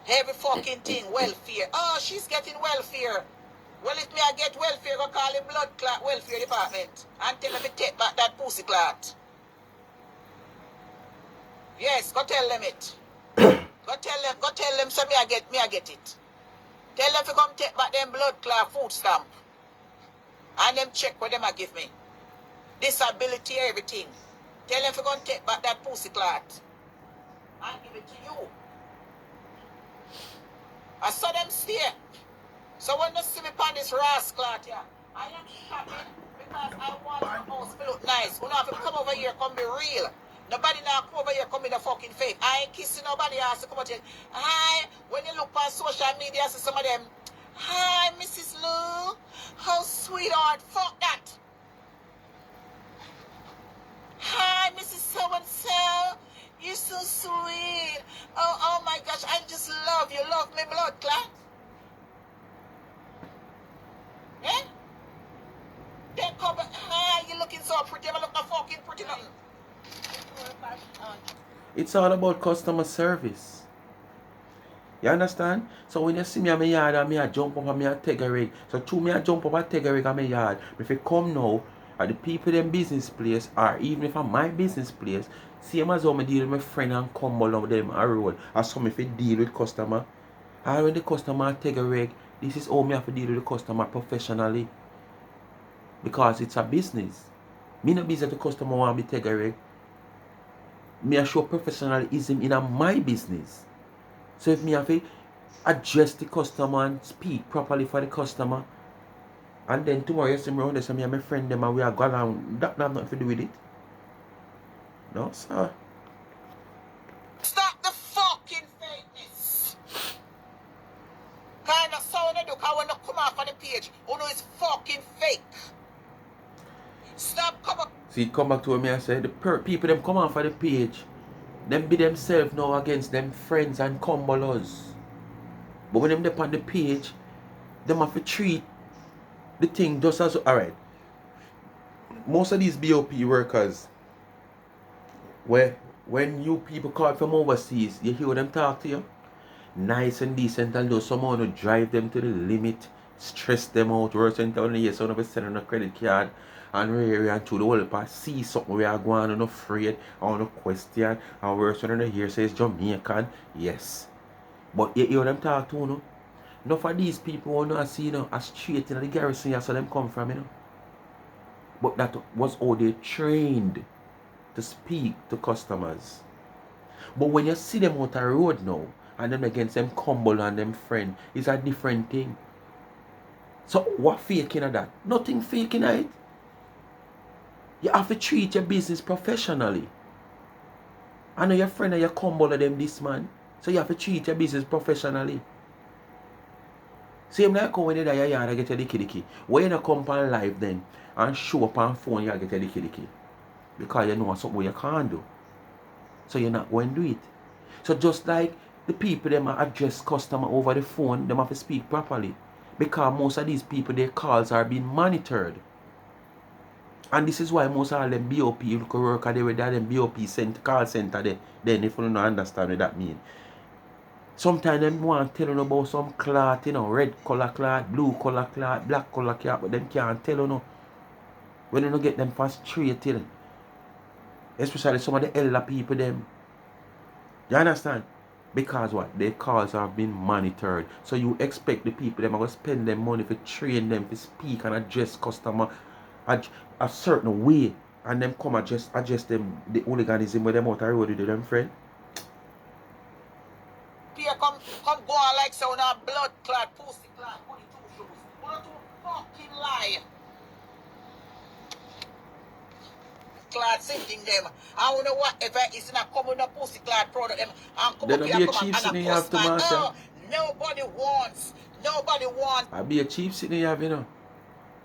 Every fucking thing, welfare. Oh, she's getting welfare. Well, if me I get welfare, go call it blood clot welfare department and tell them to take back that pussy clot. Yes, go tell them it. Go tell them so me I get it. Tell them to come take back them blood clot food stamp. And them check what them a give me. disability, everything. Tell them to go and take back that pussy clot and give it to you. I saw them stay. So when you see me on this rascal here, I am shopping because I want my house to look nice. You don't have to come over here, come be real. Nobody now come over here, come in the fucking fake. I ain't kissing nobody else to come out here. Hi, when you look on social media, see some of them. Hi, Mrs. Lou. How sweetheart. Fuck that. Hi, Mrs. So-and-so. You're so sweet. Oh my gosh, I just love you. Love me, blood clot. Eh? Then come back. Hi, you looking so pretty. I look not fucking pretty nothing. It's all about customer service. You understand? So when you see me at my yard and me I jump up and me I take a rig. So through me I jump up and take a rig at my yard. If you come now at the people in business place or even if I'm my business place, same as how I deal with my friend and come along them a road. As some if you deal with customer. Or when the customer take a rig, this is how me have to deal with the customer professionally. Because it's a business. Me no business the customer want me take a rig. Me I show professionalism in my business. So if me have to address the customer and speak properly for the customer, and then tomorrow you see me around there, so me and my friend them and we are going on, that have nothing to do with it. No, sir. Stop the fucking fakeness. Kind of sound I do, because when you come off on the page, you know it's fucking fake. Stop coming. See, come back to me and say, the people them come off of the page, them be themselves now against them friends and cumbalers. But when them up on the page, them have to treat the thing just as, alright. Most of these BOP workers, when you people call from overseas, you hear them talk to you, nice and decent, and though someone to drive them to the limit, stress them out, worse than down the year, so send on a credit card, and really and to the whole part, see something we are going on, afraid, or no question, and worse than the year says Jamaican, yes. But you hear them talk to you, enough of these people want to see, a straight in the garrison, that's where them come from, But that was how they trained to speak to customers. But when you see them out the road now, and them against them Cumble and them friend, it's a different thing. So what fake in that? Nothing fake in it. You have to treat your business professionally. I know your friend and your Cumble of them this man. So you have to treat your business professionally. Same like when you're there, you get your dicky. When you come on live then and show up on phone, you get your dicky. Because you know something you can't do. So you're not going to do it. So just like the people them address customer over the phone, them have to speak properly. Because most of these people, their calls are being monitored. And this is why most of them BOP, you could work at them BOP call center there. Then if you don't understand what that means. Sometimes them want to tell you about some cloth, red color cloth, blue color cloth, black color cloth, but them can't tell you when you don't get them frustrated. Especially some of the elder people them. You understand? Because what? Their calls have been monitored. So you expect the people them are going to spend their money to train them to speak and address customer a certain way. And them come adjust them the hooliganism with them out the road with them friend. Here come go on like so now blood clot, pussy clot, put it two shoes. What a fucking lie. Clot sending them. I don't know whatever is not coming up pussy clot product them and come Then up be here a come cheap and sitting you have to Marcia. oh, nobody wants. I be a cheap sitting you have, Because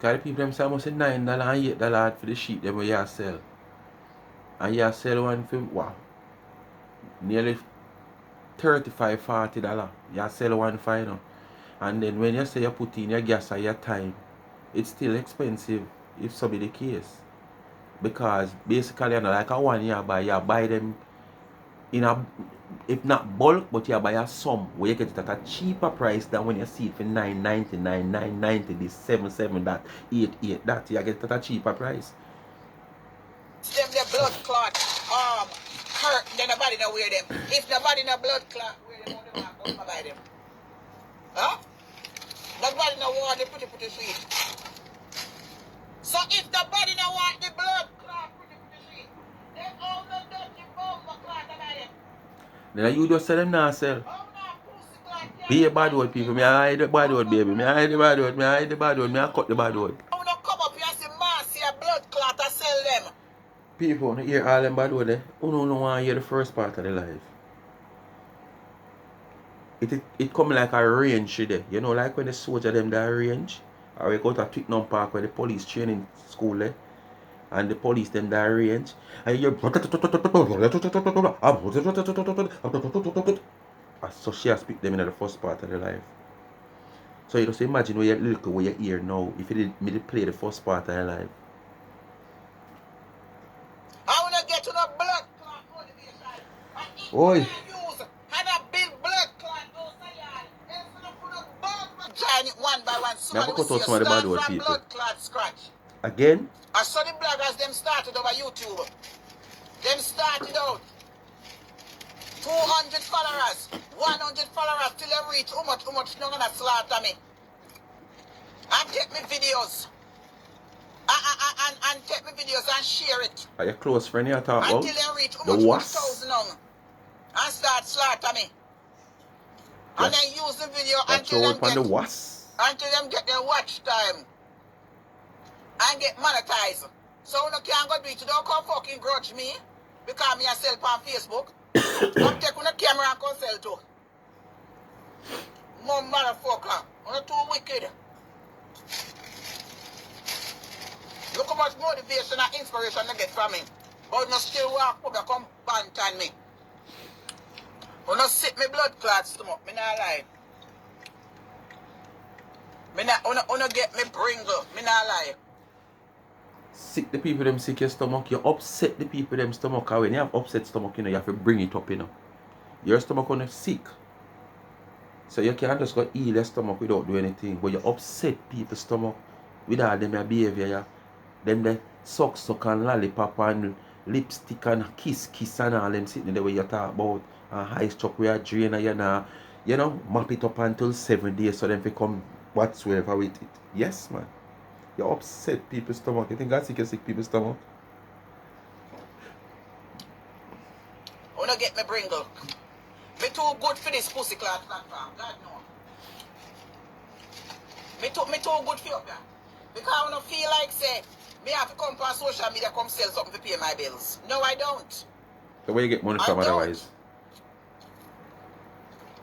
the people them say must say $9 and $8 for the sheep them where you sell. And you sell one for wow. Nearly $35-40. You sell one for And then when you say you put in your gas or your time, it's still expensive if so be the case. Because basically like a one you buy them in a, if not bulk, but you buy a sum where you get it at a cheaper price than when you see it for $9.99, $9.90, this $7.7, that $8.8, that you get it at a cheaper price. Them the blood clot hurt, then nobody know where them. If nobody know blood clot, where them on the mark, don't buy them. Huh? Nobody know what they put it sweet. So if the body don't want the blood clot, pretty shit, then all the dirty bomber clot about it. Then you just say them now sell. How that pussy clot Be a bad word people. Me I hide the bad word baby. Me I hide the bad word. Me I hide the bad word. Me I cut the bad word. How don't come up here and say Marcia blood clot and sell them? People want to hear all them bad word there. Who don't want to hear the first part of the life? It come like a range there. You know, like when the soldier them that range. Or we go to Twickenham Park where the police training school there. And the police them that range. And you so she has speak them in the first part of the life. So you just imagine where you look where you hear now. If you did me play the first part of your life. I wanna get to the blood clot motivation. And if Oi. you use had a big blood clot outside, and for the bomb join it one by one. Somebody will see you start from blood clot scratch. Again? I saw the bloggers them started over YouTube. Them started out 200 followers, 100 followers till they reach how much not gonna slaughter me. And take me videos. And take me videos and share it. Are your close friend you talk about? Until they reach The was? 1,000 and start slaughter me. And then use the video until them get their watch time. And get monetized. So you can't go do it. You don't come fucking grudge me. Because me a sell on Facebook. Come take on the camera and come sell too. Mom motherfucker. You're too wicked. Look how much motivation and inspiration I get from me. But you still walk up and come bant on me. You not sit me blood clot stomach. Me not lie. Me not get me bringle. Me not lie. Sick the people them sick your stomach. You upset the people them stomach. And when you have upset stomach, you know, you have to bring it up, you know. Your stomach on sick. So you can't just go heal your stomach without doing anything. But you upset people's stomach with all them your behavior. Yeah. Them they suck and lollipop and lipstick and kiss and all them sitting the way you talk about. And high struck where you drain and you know, map it up until 7 days so them become whatsoever with it. Yes, man. You upset people's stomach. You think that's sick people's stomach? I wanna get me bringle. Me too good for this pussy clot platform. God no. Me too good for you, man. Because I wanna feel like say me have to come on social media come sell something to pay my bills. No, I don't. So where you get money from otherwise?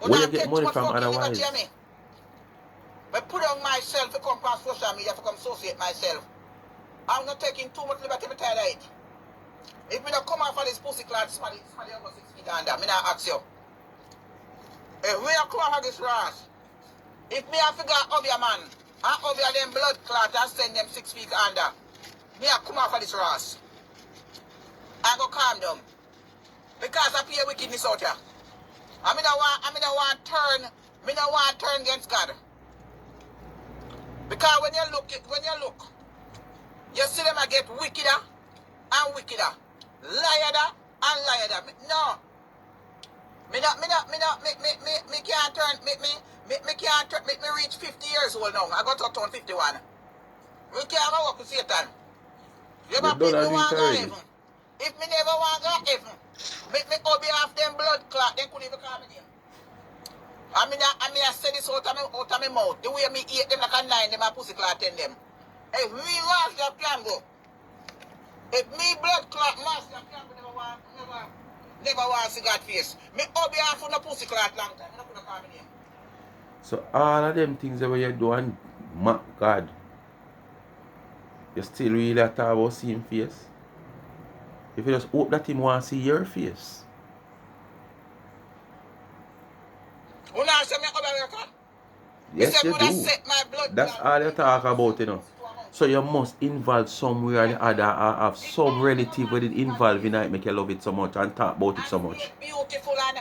Where you get money from otherwise? I put on myself to come on social media to come associate myself. I'm not taking too much liberty to tell it. If me not come out for this pussy clot, somebody over 6 feet under, me not ask you. If we are come out this rash, if me have figure out your man, and over them blood clot and send them 6 feet under, me have come out for this rash. I go calm down. Because I pay wickedness out here. I mean I want to turn against God. Because when you look, you see them I get wickeder and wickeder, liar and liar. No, me can't turn, me can't turn, me reach 50 years old now. I got to turn 51. We can't go work with Satan. You know people want to go heaven. If me never want to go heaven, me obey off them blood clot, they couldn't even call me name. I mean, I say this out of my mouth. The way me eat them like a 9, them a pussy clot in them. If me Marcia can go, if me blood clot Marcia can go, never want to see God face. Me obey off on the pussy clot long time. I don't put a call me name. So all of them things that you do and mock God, you still really talk about seeing face? If you just hope that him want to see your face. Yes, you do. That's all you talk about, you know. So you must involve somewhere or the other or have some relative with it involved in it make you love it so much and talk about it so much. Beautiful and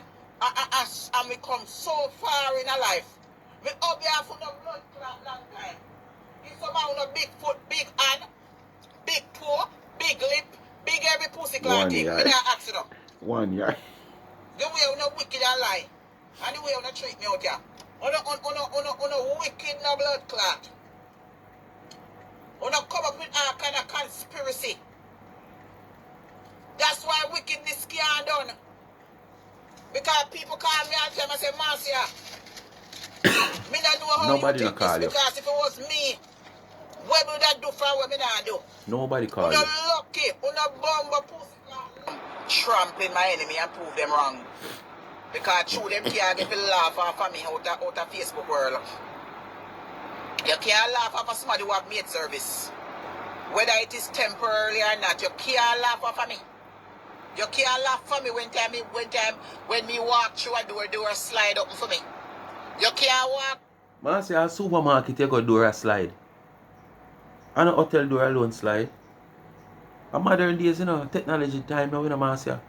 we come so far in our life. We up here for the blood clot long time. If someone with a big foot, big hand, big toe, big lip, big every pussy clot thing. Me not ask it up. 1 year. The way you no wicked and lie. And the way you no treat me out here. On wicked no blood clot. When I come up with all kind of conspiracy. That's why wickedness can't done. Because people call me all the time and say, Marcia, me not know how Nobody you no take this call you. because if it was me, what would that do for what me not do? Nobody call Una you. lucky, una bomba pussy. Trampling my enemy and prove them wrong. Because through them can't get a laugh off of me out of Facebook world. You can't laugh off of somebody who have made service. Whether it is temporarily or not, you can't laugh off of me. You can't laugh for me when me walk through a door slide up for me. You can't walk. Marcia, a supermarket you go door a slide. And a hotel door alone slide. A modern days, technology time now, Marcia.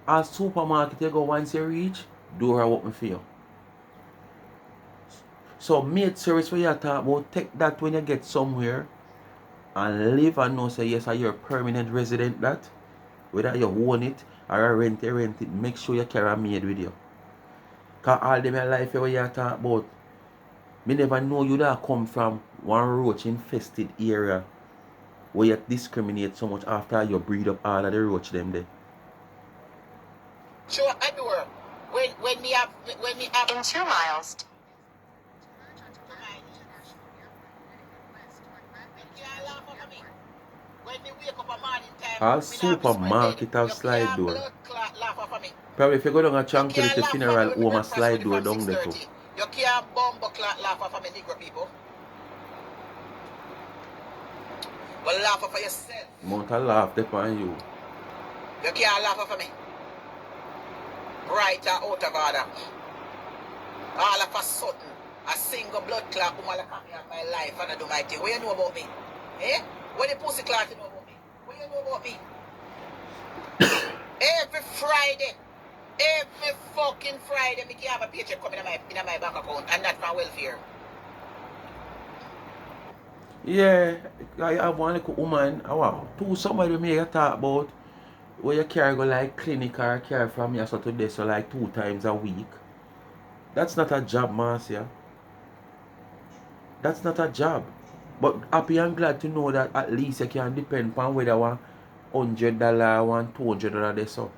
A supermarket you go once you reach, door open for you. So maid service where you talk about, take that when you get somewhere and live and know say yes, you're a permanent resident that. Whether you own it or you rent it, make sure you carry a maid with you. Cause all them your life where you talk about, me never know you that come from one roach infested area where you discriminate so much after you breed up all of the roach them there. Sure, I do. When me have In 2 miles. When me wake up a morning time, All supermarket have slide door. blood clot laugh off of me. Probably if you go down a You Tranquility can't laugh funeral at me when home, a breakfast slide ready door from down there too. 6:30. You can't bomb clot laugh off of me, Negro people. But laugh off of yourself. Mount a laugh upon you. You can't laugh off of me. Right or out of order. All of a sudden, a single blood clot woman like me of my life and I do my thing. What you know about me? Eh? What the pussy clot you know about me? What you know about me? Every Friday, every fucking Friday, me can have a paycheck coming in my bank account and not from welfare. Yeah, I have one little woman, two somebody may you talk about where you carry go like clinic or carry from here so to this so like 2 times a week. That's not a job, Marcia. That's not a job. But happy and glad to know that at least you can depend on whether $100, $200 this so.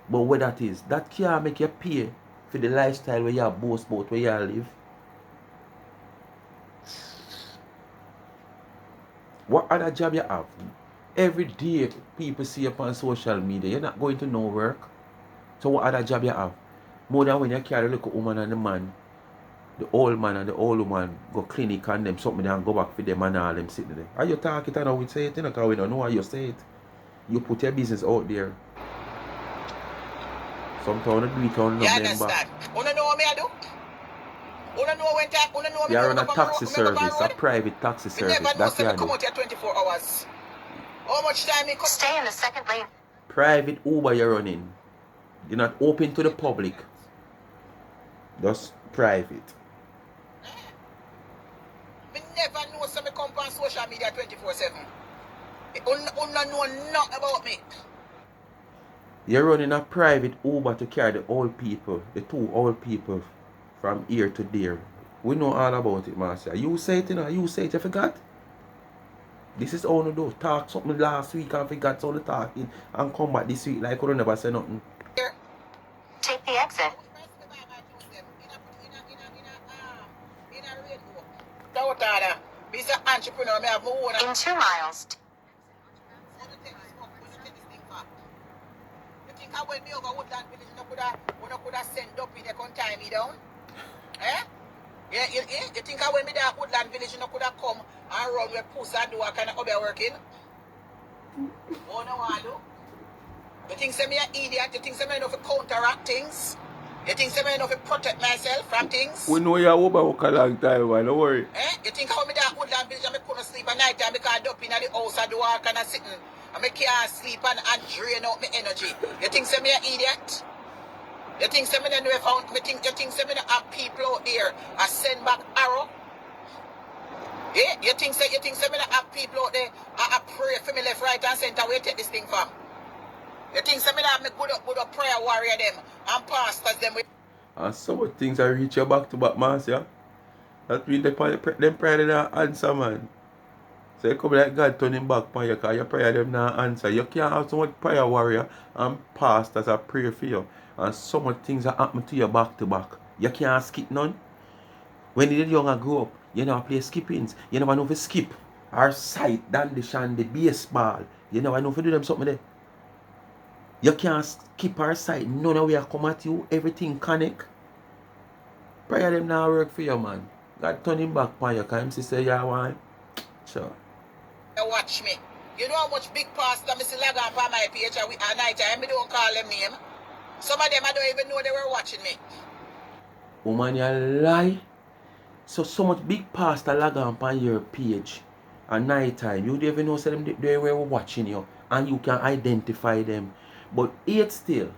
But what that is, that can't make you pay for the lifestyle where you boast about where you live. What other job you have? Every day people see you on social media, you're not going to no work. So what other job you have? More than when you carry a little woman and the man, the old man and the old woman go clinic and them something and go back for them and all them sitting there. Are you talking and how we say it? Because we don't know how you say it. You put your business out there. Sometimes you do it on You the understand? You know what me I do? You know when time, you know me you run a up on taxi me up on service, a road? private taxi Me service. never know That's say me you come do. out here 24 hours. How much time me come? Stay in the second lane. Private Uber you're running. You're not open to the public. Just private. Me never know say me come on social media 24/7. You know nothing about me. You're running a private Uber to carry the old people, the 2 old people from here to there. We know all about it, Marcia. You say it, you say it, you forgot? This is all you do. Talk something last week and forgot all the talking and come back this week like you never say nothing. Take the exit. He's an entrepreneur. Me have my own. In 2 miles. You think I when me over Woodland Village, you could have sent up in there come tie me down? Eh? Yeah, you think I when me there Woodland Village, you could have come and run with puss and do a kind of other working? Oh no, I do. You think say me an idiot? You think say me enough to counteract things? You think say me enough to protect myself from things? We know you're over a long time, man. Don't worry. Eh? You think how me there Woodland Village and me couldn't sleep at night time because I up in the house and do all kind of sitting and me can't sleep and drain out my energy. You think say me an idiot? You think say me don't know if you think say me don't have people out there I send back arrow? Yeah? You think say me don't have people out there I pray for me left, right and center where you take this thing from? You think say me don't have me good up prayer warrior them and pastors them with And some of things I reach you back to back, Marcia. That means them pride in the answer, man. So you come like God turning back on you because your prayer them not answer. You can't have so much prayer warrior and pastors that pray for you. And so much things that happen to you back to back. You can't skip none. When you did young and grow up, you never play skippings. You never know if you skip. Or sight, dandy shandy, baseball. You never know if you do them something there. You can't skip our sight. None of we are come at you. Everything connect. Prayer them now work for you, man. God turning back on you because him say you want. Sure. Watch me. You know how much big pastor me see log on for my page at night time. Me don't call them name. Some of them I don't even know they were watching me. Woman, you lie. So much big pastor log on your page at night time. You don't even know say them they were watching you and you can identify them. But yet still,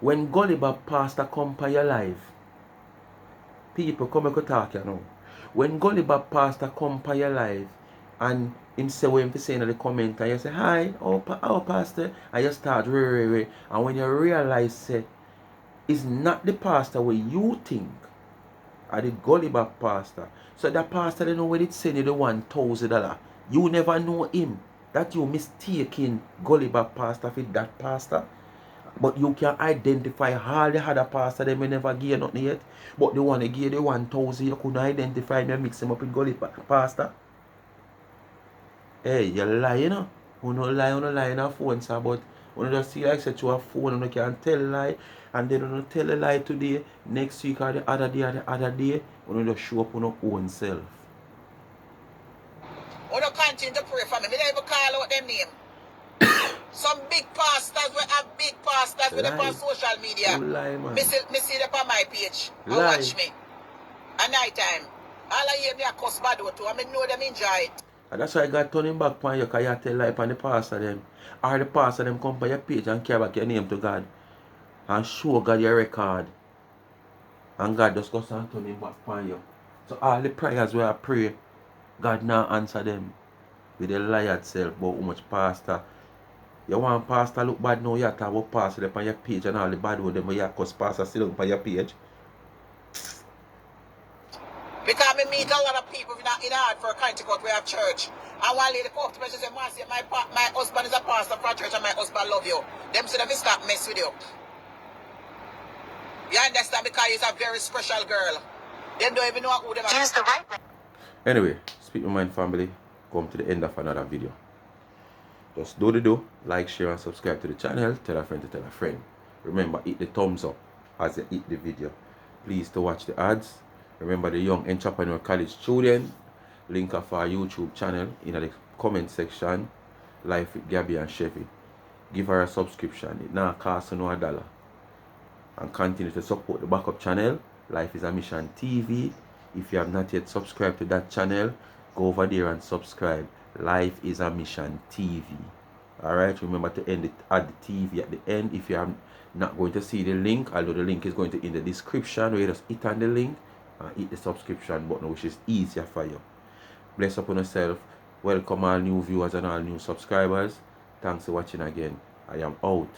when Gulliver pastor come on your life, people come and talk you know. When Gulliver pastor come on your life and him say what him say in the comment and you say hi, oh pastor, and you start re. And when you realize say it's not the pastor where you think are the Gulliver pastor. So that pastor they know when it send you the $1,000. You never know him. That you mistaking Gulliver pastor for that pastor. But you can identify all the other pastor they may never give nothing yet. But the one they give the 1,000 you couldn't identify me and mix him up with Gulliver pastor. Hey, you lie, you know. You no lie in a phone, sir, but when you just see like such a phone, you can tell a lie, and then you tell a lie today, next week or the other day, you just show up on your own self. You don't continue to pray for me. Me don't even call out them name. Some big pastors will have big pastors with them on social media. You lie, man. Me see them on my page. And Lie. watch me. At night time. All I hear me a cuss bad out too. I mean know them enjoy it. And that's why God turning back on you because you tell lie on the pastor them. Or the pastor them come by your page and carry back your name to God. And show God your record. And God just goes and turning back on you. So all the prayers where I pray, God now answer them. With the lie itself about how much pastor. You want pastor look bad now, you have to have a pastor on your page and all the bad with them, but you have pastor still up on your page. Because I meet a lot of people in hard for a country because we have church. And one lady come up to me and she said, Marcia, my husband is a pastor for a church and my husband love you. Them say, let me stop mess with you. You understand? Because he's a very special girl. Them don't even know who them are. Use the right lane. Anyway, Speak My Mind family, come to the end of another video. Just do, like, share and subscribe to the channel, tell a friend to tell a friend. Remember, hit the thumbs up as you hit the video. Please to watch the ads. Remember the young entrepreneur college student, link of our YouTube channel in the comment section, Life with Gabby and Chevy. Give her a subscription, it now costs no $1. And continue to support the backup channel, Life is a Mission TV. If you have not yet subscribed to that channel, go over there and subscribe. Life is a Mission TV. Alright, remember to add the TV at the end. If you are not going to see the link, although the link is going to in the description, where you just hit on the link and hit the subscription button, which is easier for you. Bless upon yourself. Welcome all new viewers and all new subscribers. Thanks for watching again. I am out.